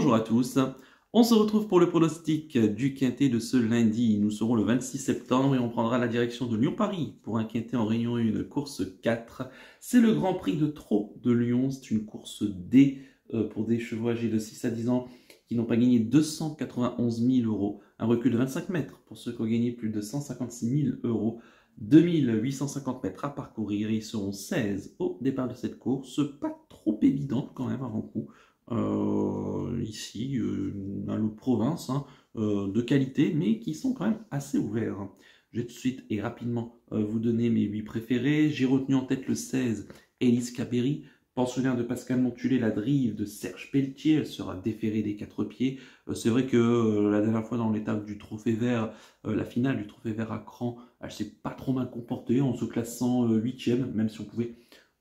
Bonjour à tous, on se retrouve pour le pronostic du quintet de ce lundi. Nous serons le 26 septembre et on prendra la direction de Lyon-Paris pour un quintet en Réunion 1, course 4. C'est le Grand Prix de Trot de Lyon, c'est une course D pour des chevaux âgés de 6 à 10 ans qui n'ont pas gagné 291 000 euros. Un recul de 25 mètres pour ceux qui ont gagné plus de 156 000 euros. 2850 mètres à parcourir, ils seront 16 au départ de cette course, pas trop évidente quand même avant coup. Ici, un lot de province de qualité, mais qui sont quand même assez ouverts. Je vais tout de suite et rapidement vous donner mes 8 préférés. J'ai retenu en tête le 16, Élise Cabéry, pensionnaire de Pascal Montulé, la drive de Serge Pelletier. Elle sera déférée des 4 pieds. C'est vrai que la dernière fois dans l'étape du Trophée Vert, la finale du Trophée Vert à Cran, elle s'est pas trop mal comportée en se classant 8e, même si on pouvait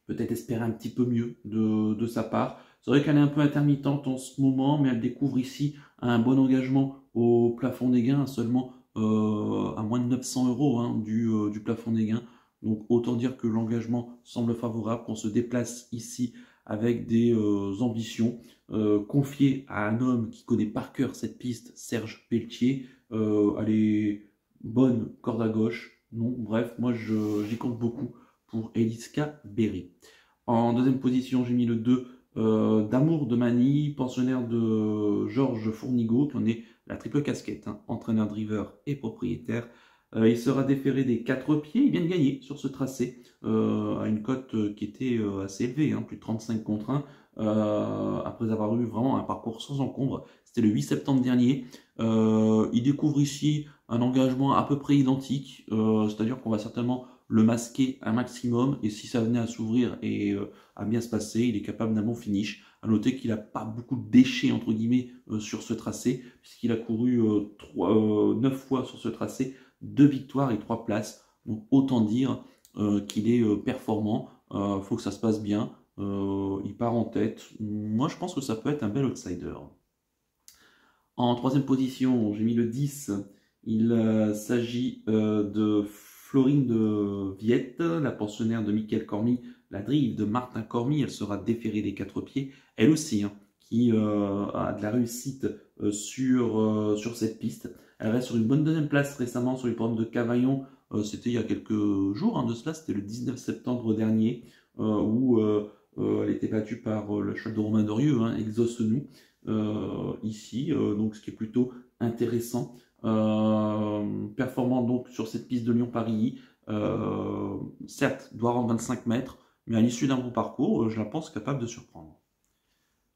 peut-être espérer un petit peu mieux de sa part. C'est vrai qu'elle est un peu intermittente en ce moment, mais elle découvre ici un bon engagement au plafond des gains, seulement à moins de 900 euros du plafond des gains. Donc autant dire que l'engagement semble favorable, qu'on se déplace ici avec des ambitions, confiées à un homme qui connaît par cœur cette piste, Serge Pelletier. Elle est bonne, corde à gauche. Non, bref, moi j'y compte beaucoup pour Eliska Berry. En deuxième position, j'ai mis le 2, d'Amour de Mani, pensionnaire de Georges Fournigaud, qui en est la triple casquette, entraîneur driver et propriétaire. Il sera déféré des 4 pieds, il vient de gagner sur ce tracé, à une cote qui était assez élevée, plus de 35 contre 1, après avoir eu vraiment un parcours sans encombre. C'était le 8 septembre dernier. Il découvre ici un engagement à peu près identique, c'est-à-dire qu'on va certainement le masquer un maximum, et si ça venait à s'ouvrir et à bien se passer, il est capable d'un bon finish. À noter qu'il n'a pas beaucoup de déchets entre guillemets sur ce tracé, puisqu'il a couru 9 fois sur ce tracé, 2 victoires et 3 places. Donc autant dire qu'il est performant. Faut que ça se passe bien. Il part en tête. Moi je pense que ça peut être un bel outsider. En troisième position, j'ai mis le 10. Il s'agit de Florine de Viette, la pensionnaire de Mickaël Cormy, la drive de Martin Cormy. Elle sera déférée des 4 pieds, elle aussi, qui a de la réussite sur cette piste. Elle reste sur une bonne deuxième place récemment sur les programmes de Cavaillon. C'était il y a quelques jours de cela, c'était le 19 septembre dernier, où elle était battue par le cheval de Romain Dorieux, Exauce-nous, ici, donc ce qui est plutôt intéressant. Performant donc sur cette piste de Lyon-Paris, certes doit rendre 25 mètres, mais à l'issue d'un bon parcours, je la pense capable de surprendre.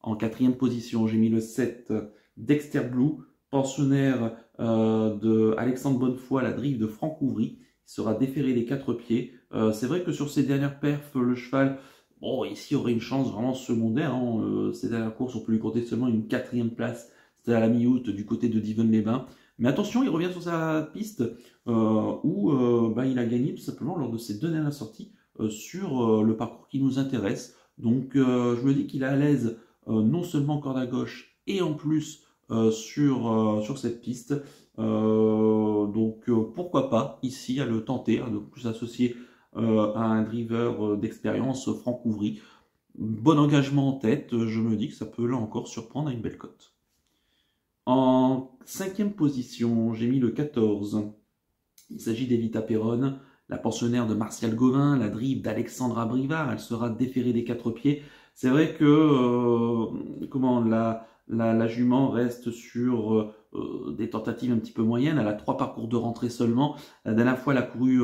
En quatrième position, j'ai mis le 7, Dexter Blue, pensionnaire de Alexandre Bonnefoy, la drive de Franck Ouvry. Il sera déféré des 4 pieds. C'est vrai que sur ses dernières perfs, le cheval, bon, ici aurait une chance vraiment secondaire. Ces dernières courses, on peut lui compter seulement une 4e place. C'était à la mi-août du côté de Divonne-les-Bains. Mais attention, il revient sur sa piste où il a gagné tout simplement lors de ses 2 dernières sorties sur le parcours qui nous intéresse. Donc je me dis qu'il est à l'aise non seulement corde à gauche et en plus sur cette piste. Donc pourquoi pas ici à le tenter, de plus associé à un driver d'expérience, Franck Ouvry. Bon engagement en tête, je me dis que ça peut là encore surprendre à une belle cote. En 5e position, j'ai mis le 14. Il s'agit d'Evita Perron, la pensionnaire de Martial Gauvin, la drive d'Alexandra Brivard. Elle sera déférée des 4 pieds. C'est vrai que la jument reste sur des tentatives un petit peu moyennes. Elle a 3 parcours de rentrée seulement. La dernière fois, elle a couru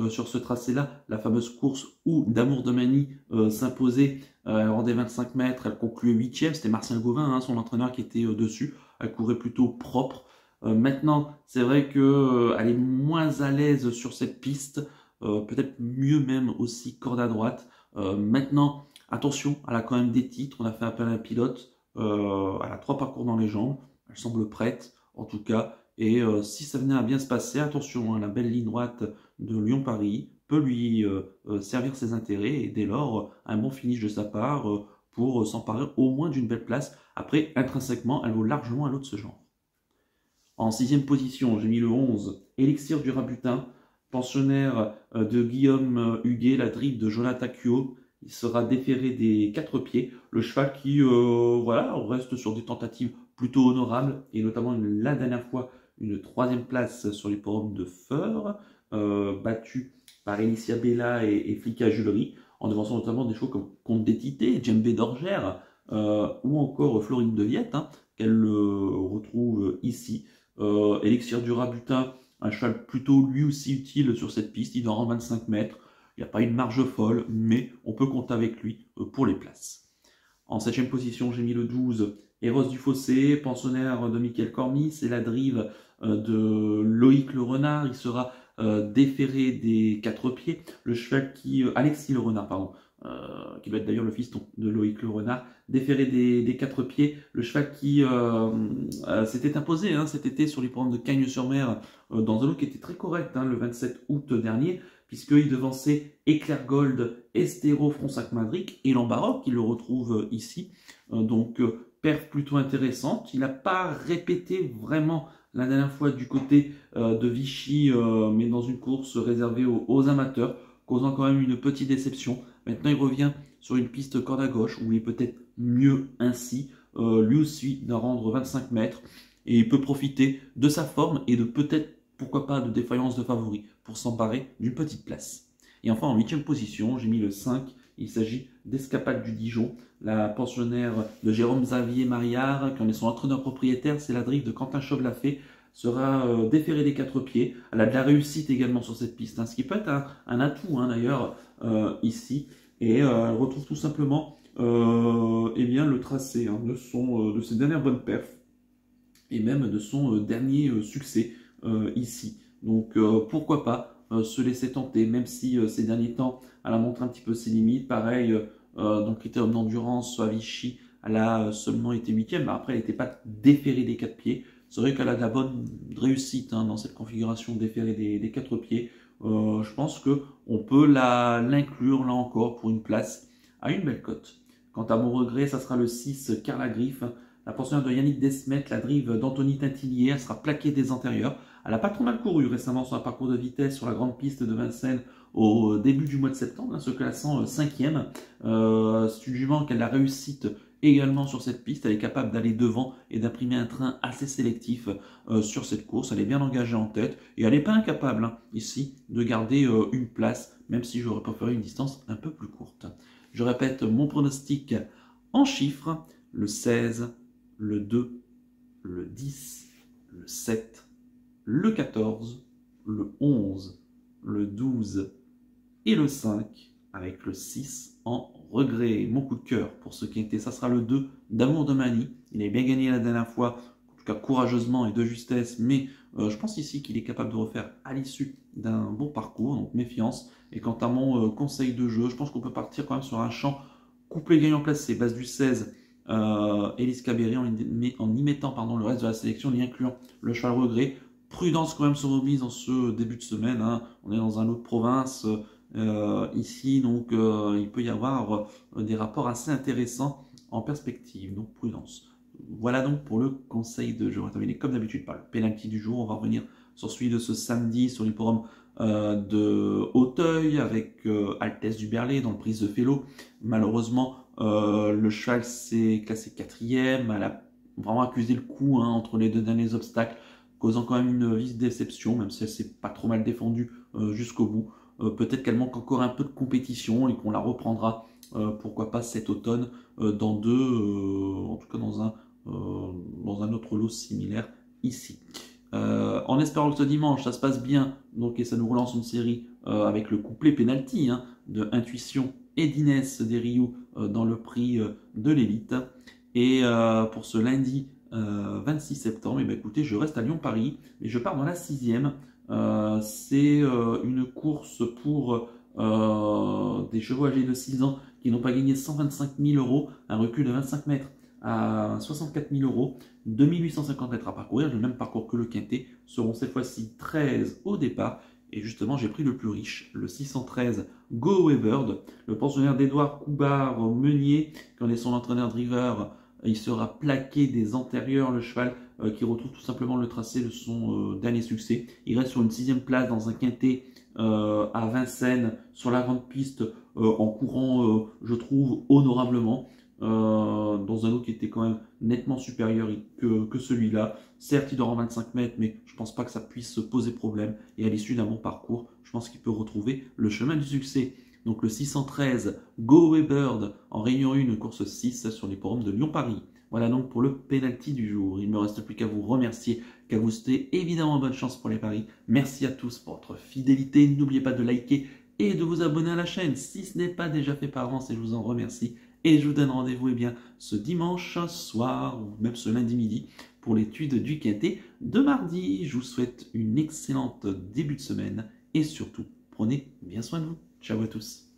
sur ce tracé-là, la fameuse course où d'Amour de Mani s'imposait. Elle rendait 25 mètres, elle concluait 8e. C'était Martial Gauvin, son entraîneur, qui était dessus. Elle courait plutôt propre. Maintenant, c'est vrai qu'elle est moins à l'aise sur cette piste. Peut-être mieux même aussi corde à droite. Maintenant, attention, elle a quand même des titres. On a fait appel à un pilote. Elle a 3 parcours dans les jambes. Elle semble prête, en tout cas. Et si ça venait à bien se passer, attention, la belle ligne droite de Lyon-Paris peut lui servir ses intérêts. Et dès lors, un bon finish de sa part pour s'emparer au moins d'une belle place. Après, intrinsèquement, elle vaut largement un lot de ce genre. En 6e position, j'ai mis le 11, Élixir du Rabutin, pensionnaire de Guillaume Huguet, la drive de Jonathan Cuot. Il sera déféré des 4 pieds. Le cheval qui reste sur des tentatives plutôt honorable, et notamment la dernière fois une 3e place sur l'hippodrome de Feur, battu par Elicia Bella et Flicka Julery, en devançant notamment des chevaux comme Comte des Tités, Djembé d'Orgère, ou encore Florine de Viette, hein, qu'elle retrouve ici. Elixir du Rabutin, un cheval plutôt lui aussi utile sur cette piste, il doit en 25 mètres, il n'y a pas une marge folle, mais on peut compter avec lui pour les places. En 7e position, j'ai mis le 12, Eros du Fossé, pensionnaire de Michael Cormy, c'est la drive de Loïc Le Renard, il sera déféré des 4 pieds, le cheval qui, Alexis Le Renard, pardon, qui doit être d'ailleurs le fiston de Loïc Le Renard, déféré des 4 pieds, le cheval qui s'était imposé hein, cet été sur l'hippodrome de Cagnes-sur-Mer dans un lot qui était très correct hein, le 27 août dernier, puisqu'il devançait Éclair Gold, Estero, Fronsac Madric et Lambaroc, qui le retrouve ici. Donc, perf plutôt intéressante. Il n'a pas répété vraiment la dernière fois du côté de Vichy, mais dans une course réservée aux amateurs, causant quand même une petite déception. Maintenant, il revient sur une piste corde à gauche, où il est peut-être mieux ainsi. Lui aussi, d'en rendre 25 mètres, et il peut profiter de sa forme et de peut-être, pourquoi pas, de défaillance de favori pour s'emparer d'une petite place. Et enfin, en 8e position, j'ai mis le 5. Il s'agit d'Escapade du Dijon, la pensionnaire de Jérôme Xavier Mariard, qui en est son entraîneur propriétaire. C'est la drive de Quentin Chauvelafé, sera déférée des 4 pieds. Elle a de la réussite également sur cette piste, hein, ce qui peut être un atout hein, d'ailleurs ici. Et elle retrouve tout simplement eh bien, le tracé hein, de ses dernières bonnes perfs et même de son dernier succès ici. Donc pourquoi pas se laisser tenter, même si ces derniers temps elle a montré un petit peu ses limites. Pareil, donc critérium d'endurance à Vichy, elle a seulement été 8e, mais après elle n'était pas déférée des 4 pieds. C'est vrai qu'elle a de la bonne réussite hein, dans cette configuration déférée des 4 pieds. Je pense qu'on peut l'inclure là encore pour une place à une belle cote. Quant à mon regret, ça sera le 6, Carla Griffe, la pensionnaire de Yannick Desmet, la drive d'Anthony Tintillier. Elle sera plaquée des antérieurs. Elle n'a pas trop mal couru récemment sur un parcours de vitesse sur la grande piste de Vincennes au début du mois de septembre, hein, se classant 5e. C'est une jument qui a de la réussite également sur cette piste. Elle est capable d'aller devant et d'imprimer un train assez sélectif sur cette course. Elle est bien engagée en tête et elle n'est pas incapable hein, ici de garder une place, même si j'aurais préféré une distance un peu plus courte. Je répète mon pronostic en chiffres, le 16, le 2, le 10, le 7, le 14, le 11, le 12 et le 5, avec le 6 en regret. Mon coup de cœur pour ce quintet, ça sera le 2 d'Amour de Manie. Il avait bien gagné la dernière fois, en tout cas courageusement et de justesse, mais je pense ici qu'il est capable de refaire à l'issue d'un bon parcours, donc méfiance. Et quant à mon conseil de jeu, je pense qu'on peut partir quand même sur un champ couplet gagnant placé, base du 16, Élise Cabéry en y mettant pardon, le reste de la sélection, en y incluant le cheval regret. Prudence quand même sur nos mises en ce début de semaine, hein. On est dans un lot de province ici, donc il peut y avoir des rapports assez intéressants en perspective, donc prudence. Voilà donc pour le conseil de jeu. On va terminer comme d'habitude par le penalty du jour. On va revenir sur celui de ce samedi sur l'hippodrome de Hauteuil avec Altesse du Berlay dans le prise de Félo. Malheureusement, le cheval s'est classé 4e. Elle a vraiment accusé le coup hein, entre les deux derniers obstacles, causant quand même une vive déception, même si elle s'est pas trop mal défendue jusqu'au bout. Peut-être qu'elle manque encore un peu de compétition et qu'on la reprendra, pourquoi pas cet automne, dans en tout cas dans un autre lot similaire ici. En espérant que ce dimanche ça se passe bien, donc, et ça nous relance une série avec le couplet penalty hein, de Intuition et d'Inès Desriou dans le prix de l'élite. Et pour ce lundi 26 septembre, et bien, écoutez, je reste à Lyon-Paris, mais je pars dans la 6e. C'est une course pour des chevaux âgés de 6 ans qui n'ont pas gagné 125 000 €, un recul de 25 mètres à 64 000 €, 2850 mètres à parcourir, le même parcours que le quintet, seront cette fois-ci 13 au départ. Et justement, j'ai pris le plus riche, le 613 Go Away Bird, le pensionnaire d'Edouard Coubard-Meunier, qui en est son entraîneur driver. Il sera plaqué des antérieurs, le cheval qui retrouve tout simplement le tracé de son dernier succès. Il reste sur une 6e place dans un quintet à Vincennes, sur la grande piste, en courant, je trouve, honorablement. dans un lot qui était quand même nettement supérieur que celui-là. Certes, il dort en 25 mètres, mais je pense pas que ça puisse poser problème. Et à l'issue d'un bon parcours, je pense qu'il peut retrouver le chemin du succès. Donc le 613 Go Away Bird en Réunion 1, course 6 sur l'hippodrome de Lyon-Paris. Voilà donc pour le penalty du jour. Il ne me reste plus qu'à vous remercier, qu'à vous souhaiter évidemment bonne chance pour les paris. Merci à tous pour votre fidélité. N'oubliez pas de liker et de vous abonner à la chaîne si ce n'est pas déjà fait par avance et je vous en remercie. Et je vous donne rendez-vous ce dimanche soir ou même ce lundi midi pour l'étude du quintet de mardi. Je vous souhaite une excellente début de semaine et surtout, prenez bien soin de vous. Ciao à tous.